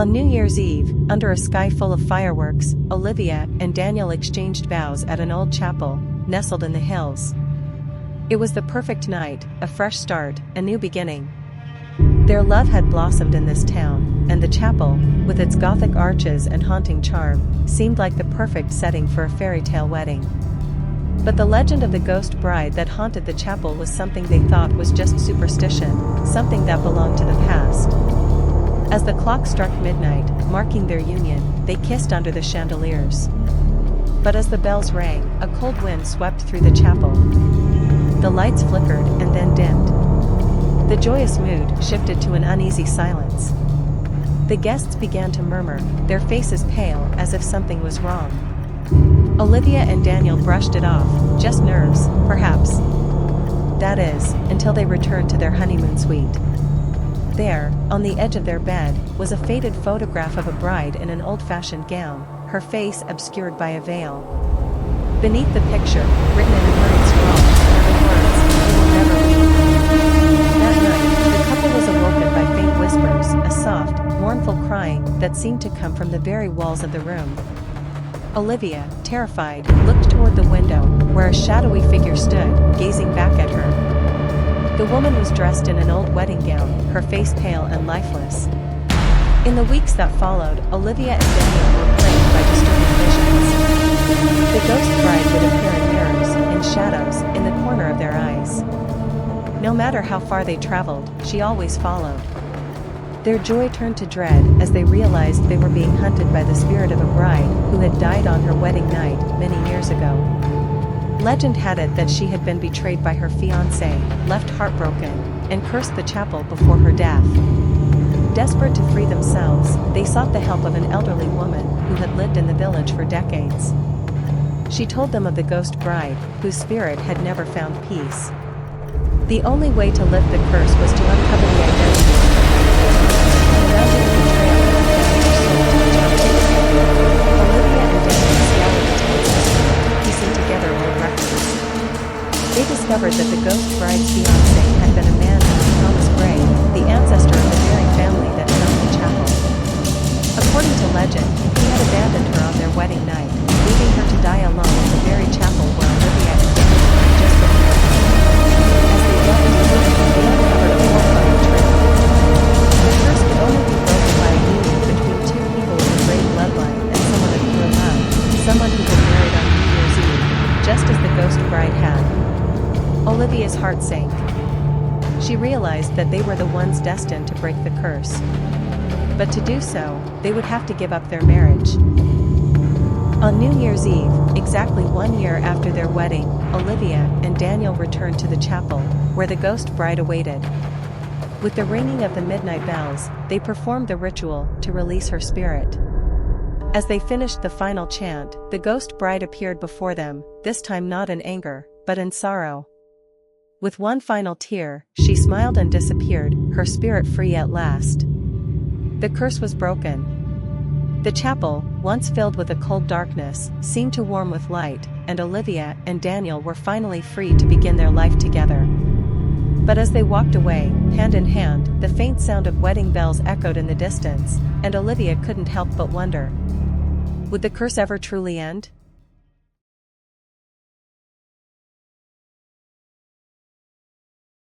On New Year's Eve, under a sky full of fireworks, Olivia and Daniel exchanged vows at an old chapel, nestled in the hills. It was the perfect night, a fresh start, a new beginning. Their love had blossomed in this town, and the chapel, with its Gothic arches and haunting charm, seemed like the perfect setting for a fairy tale wedding. But the legend of the ghost bride that haunted the chapel was something they thought was just superstition, something that belonged to the past. As the clock struck midnight, marking their union, they kissed under the chandeliers. But as the bells rang, a cold wind swept through the chapel. The lights flickered and then dimmed. The joyous mood shifted to an uneasy silence. The guests began to murmur, their faces pale as if something was wrong. Olivia and Daniel brushed it off, just nerves, perhaps. That is, until they returned to their honeymoon suite. There, on the edge of their bed, was a faded photograph of a bride in an old-fashioned gown, her face obscured by a veil. Beneath the picture, written in a hurried scrawl, were the words, "You will never leave." That night, the couple was awoken by faint whispers, a soft, mournful crying that seemed to come from the very walls of the room. Olivia, terrified, looked toward the window, where a shadowy figure stood, gazing back at her. The woman was dressed in an old wedding gown, her face pale and lifeless. In the weeks that followed, Olivia and Daniel were plagued by disturbing visions. The ghost bride would appear in mirrors, in shadows, in the corner of their eyes. No matter how far they traveled, she always followed. Their joy turned to dread as they realized they were being hunted by the spirit of a bride who had died on her wedding night many years ago. Legend had it that she had been betrayed by her fiancé, left heartbroken, and cursed the chapel before her death. Desperate to free themselves, they sought the help of an elderly woman who had lived in the village for decades. She told them of the ghost bride, whose spirit had never found peace. The only way to lift the curse was to uncover the identity of the imagining the trail that would guide her soul to the chapel. Olivia and Daniel scoured the town, piecing together old records. They discovered that the ghost bride's fiancé had been a man named Thomas Gray, the ancestor of the very family that owned the chapel. According to legend, he had abandoned her on their wedding night, leaving her to die alone in the very chapel where Olivia and Daniel had just been married. As they delved deeper, they uncovered a horrifying truth. The curse could only be broken by a union between two people with a great bloodline and someone of pure love, someone who had married on New Year's Eve, just as the ghost bride had. Olivia's heart sank. She realized that they were the ones destined to break the curse. But to do so, they would have to give up their marriage. On New Year's Eve, exactly 1 year after their wedding, Olivia and Daniel returned to the chapel, where the ghost bride awaited. With the ringing of the midnight bells, they performed the ritual to release her spirit. As they finished the final chant, the ghost bride appeared before them, this time not in anger, but in sorrow. With one final tear, she smiled and disappeared, her spirit free at last. The curse was broken. The chapel, once filled with a cold darkness, seemed to warm with light, and Olivia and Daniel were finally free to begin their life together. But as they walked away, hand in hand, the faint sound of wedding bells echoed in the distance, and Olivia couldn't help but wonder. Would the curse ever truly end?